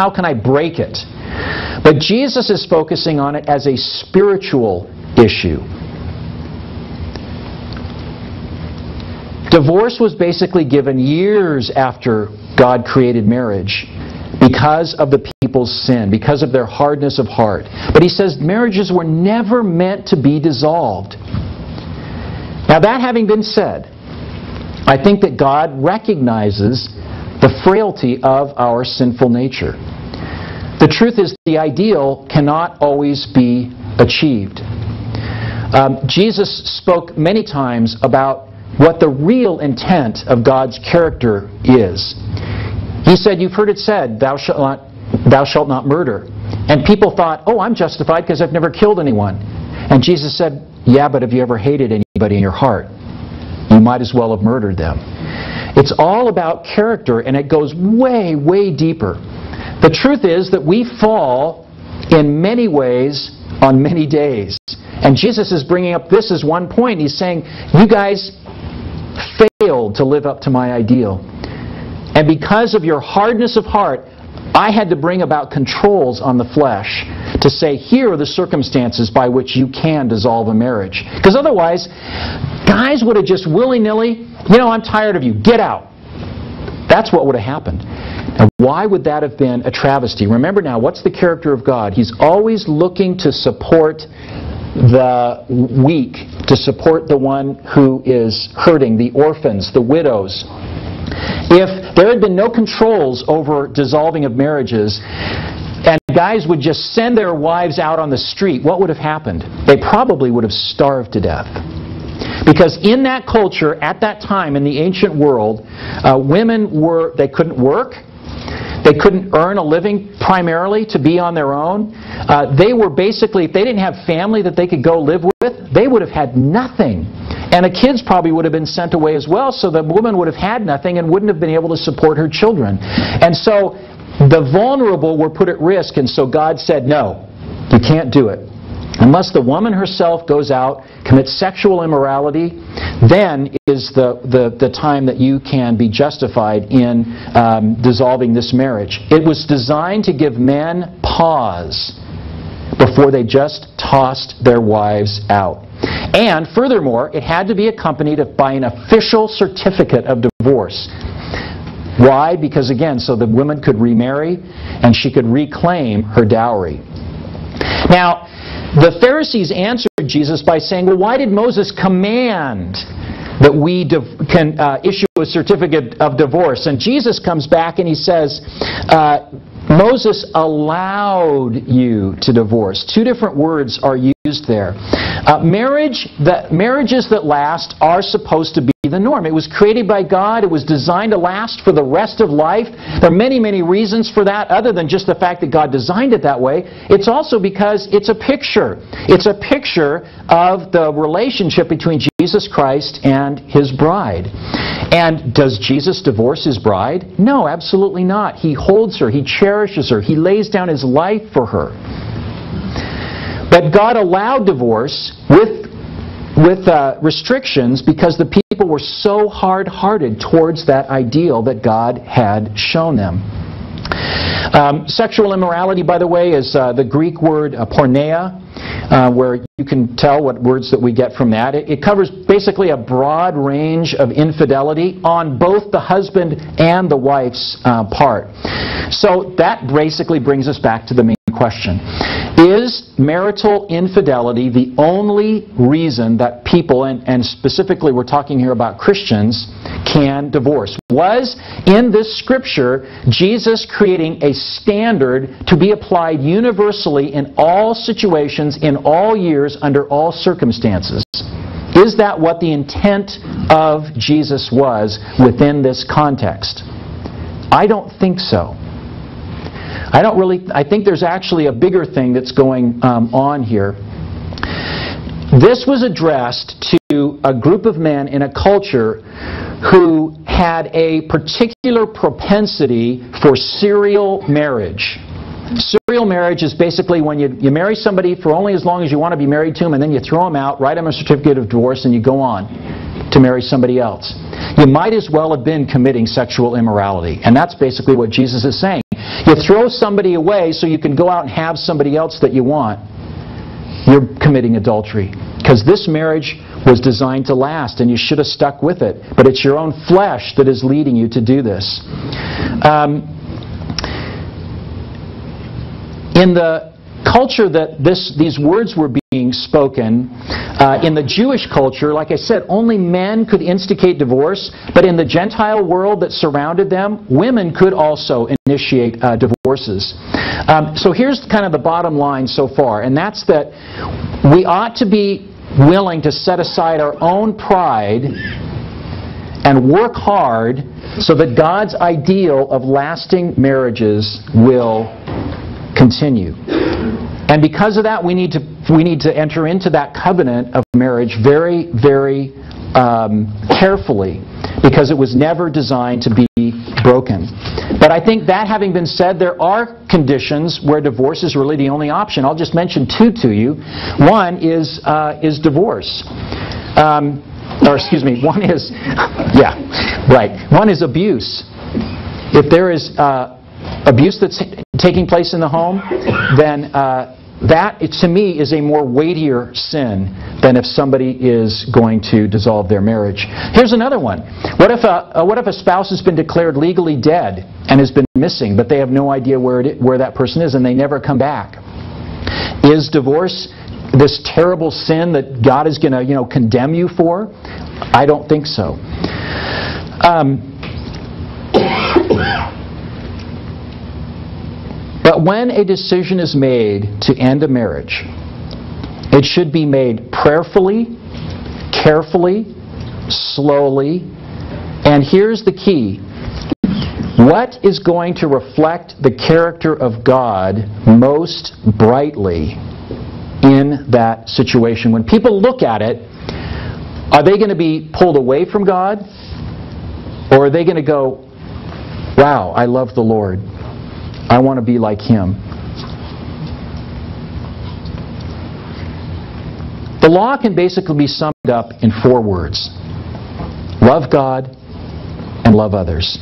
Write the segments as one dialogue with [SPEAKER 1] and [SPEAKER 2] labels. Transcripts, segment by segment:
[SPEAKER 1] how can I break it? But Jesus is focusing on it as a spiritual issue. Divorce was basically given years after God created marriage because of the people's sin, because of their hardness of heart. But he says marriages were never meant to be dissolved. Now, that having been said, I think that God recognizes the frailty of our sinful nature. The truth is, the ideal cannot always be achieved. Jesus spoke many times about what the real intent of God's character is. He said, you've heard it said, thou shalt not murder. And people thought, oh, I'm justified because I've never killed anyone. And Jesus said, yeah, but have you ever hated anybody in your heart? You might as well have murdered them. It's all about character, and it goes way, way deeper. The truth is that we fall in many ways on many days. And Jesus is bringing up this as one point. He's saying, you guys failed to live up to my ideal. And because of your hardness of heart, I had to bring about controls on the flesh to say, here are the circumstances by which you can dissolve a marriage. Because otherwise, guys would have just willy-nilly, I'm tired of you, get out. That's what would have happened. And why would that have been a travesty? Remember now, what's the character of God? He's always looking to support the weak, to support the one who is hurting, the orphans, the widows. If there had been no controls over dissolving of marriages, and guys would just send their wives out on the street, what would have happened? They probably would have starved to death. Because in that culture, at that time, in the ancient world, women they couldn't work. They couldn't earn a living primarily to be on their own. They were basically, if they didn't have family that they could go live with, they would have had nothing. And the kids probably would have been sent away as well, so the woman would have had nothing and wouldn't have been able to support her children. And so the vulnerable were put at risk, and so God said, no, you can't do it. Unless the woman herself goes out, commits sexual immorality, then is the time that you can be justified in dissolving this marriage. It was designed to give men pause before they just tossed their wives out. And furthermore, it had to be accompanied by an official certificate of divorce. Why? Because again, so the woman could remarry and she could reclaim her dowry. Now, the Pharisees answered Jesus by saying, well, why did Moses command that we can issue a certificate of divorce? And Jesus comes back and he says, Moses allowed you to divorce. Two different words are used there. Marriages that last are supposed to be the norm. It was created by God. It was designed to last for the rest of life. There are many, many reasons for that, other than just the fact that God designed it that way. It's also because it's a picture. It's a picture of the relationship between Jesus Christ and His bride. And does Jesus divorce His bride? No, absolutely not. He holds her. He cherishes her. He lays down His life for her. But God allowed divorce with restrictions because the people were so hard-hearted towards that ideal that God had shown them. Sexual immorality, by the way, is the Greek word porneia, where you can tell what words that we get from that. It covers basically a broad range of infidelity on both the husband and the wife's part. So that basically brings us back to the main question. Is marital infidelity the only reason that people, and specifically we're talking here about Christians, can divorce? Was, in this scripture, Jesus creating a standard to be applied universally in all situations, in all years, under all circumstances? Is that what the intent of Jesus was within this context? I don't think so. I think there's actually a bigger thing that's going on here. This was addressed to a group of men in a culture who had a particular propensity for serial marriage. Serial marriage is basically when you marry somebody for only as long as you want to be married to them, and then you throw them out, write them a certificate of divorce, and you go on to marry somebody else. You might as well have been committing sexual immorality. And that's basically what Jesus is saying. you throw somebody away so you can go out and have somebody else that you want, you're committing adultery. Because this marriage was designed to last, and you should have stuck with it. But it's your own flesh that is leading you to do this. In the culture that these words were being spoken, in the Jewish culture, like I said, only men could instigate divorce, but in the Gentile world that surrounded them, women could also initiate divorces. So here's kind of the bottom line so far, and that's that we ought to be willing to set aside our own pride and work hard so that God's ideal of lasting marriages will continue. And because of that, we need to enter into that covenant of marriage very, very carefully, because it was never designed to be broken. But I think that having been said, there are conditions where divorce is really the only option. I'll just mention two to you. One is divorce. Or excuse me, one is, one is abuse. If there is abuse that's taking place in the home, then that, to me, is a more weightier sin than if somebody is going to dissolve their marriage. Here's another one. What if a spouse has been declared legally dead and has been missing, but they have no idea where that person is and they never come back? Is divorce this terrible sin that God is going to, condemn you for? I don't think so. But when a decision is made to end a marriage, it should be made prayerfully, carefully, slowly, and here's the key. What is going to reflect the character of God most brightly in that situation? When people look at it, are they going to be pulled away from God? Or are they going to go, wow, I love the Lord. I want to be like Him. The law can basically be summed up in 4 words. Love God and love others.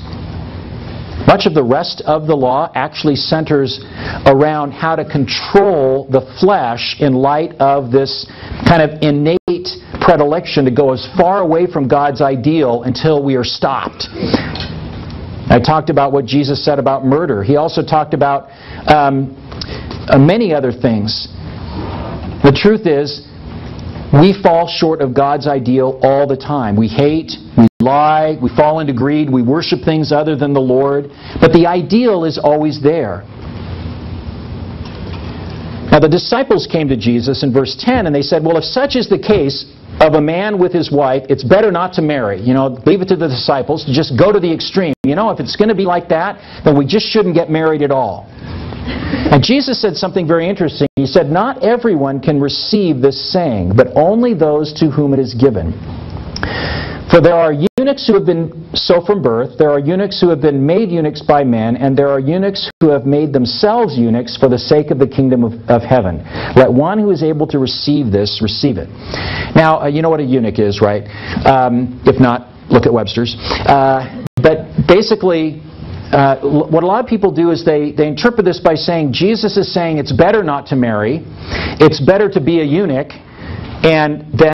[SPEAKER 1] Much of the rest of the law actually centers around how to control the flesh in light of this kind of innate predilection to go as far away from God's ideal until we are stopped. I talked about what Jesus said about murder. He also talked about many other things. The truth is, we fall short of God's ideal all the time. We hate, we lie, we fall into greed, we worship things other than the Lord. But the ideal is always there. Now the disciples came to Jesus in verse 10 and they said, well, if such is the case of a man with his wife, it's better not to marry. Leave it to the disciples to just go to the extreme. If it's going to be like that, then we just shouldn't get married at all. And Jesus said something very interesting. He said, not everyone can receive this saying, but only those to whom it is given. For there are eunuchs who have been so from birth, there are eunuchs who have been made eunuchs by men, and there are eunuchs who have made themselves eunuchs for the sake of the kingdom of heaven. Let one who is able to receive this, receive it. Now, you know what a eunuch is, right? If not, look at Webster's. But basically, what a lot of people do is they interpret this by saying Jesus is saying it's better not to marry, it's better to be a eunuch, and then